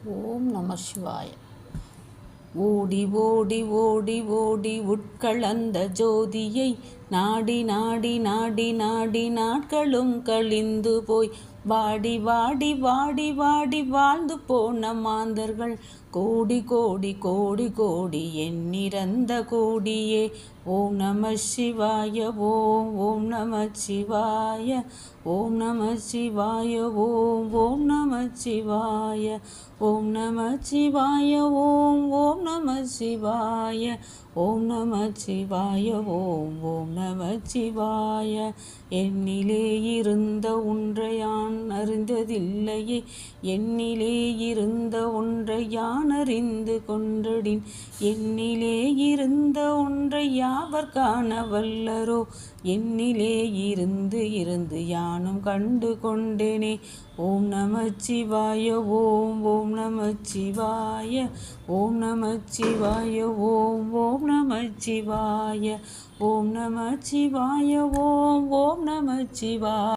ஓம் நம சிவாய. ஓடி ஓடி ஓடி ஓடி உட்கலந்த ஜோதியை நாடி நாடி நாடி நாடி நாட்களும் கழிந்து போய் வாடி வாடி வாடி வாடி வாழ்ந்து போன மாந்தர்கள் கோடி கோடி கோடி கோடி எண்ணிறந்த கோடியே. ஓம் நம சிவாய. ஓம் ஓம் நம சிவாய. ஓம் நம சிவாய. ஓம் ஓம் நம சிவாய. ஓம் நம சிவாய. ஓம் ஓம் நம சிவாய. ஓம் நம சிவாய. ஓம் ஓம் நம சிவாய. என்னிலே இருந்த ஒன்றை யான் அறிந்ததில்லையே, என்னிலே இருந்த ஒன்றை யான் அறிந்து கொண்டடின், என்னிலே இருந்த ஒன்றை யாவர் காண வல்லரோ, என்னிலே இருந்து இருந்து யானும் கண்டு கொண்டேனே. ஓம் நம சிவாய. ஓம் ஓம் நம சிவாய. ஓம் நம சிவாய. ஓம் ஓம் நம சிவாய. ஓம் நம சிவாய. ஓம் ஓம் நம சிவாய.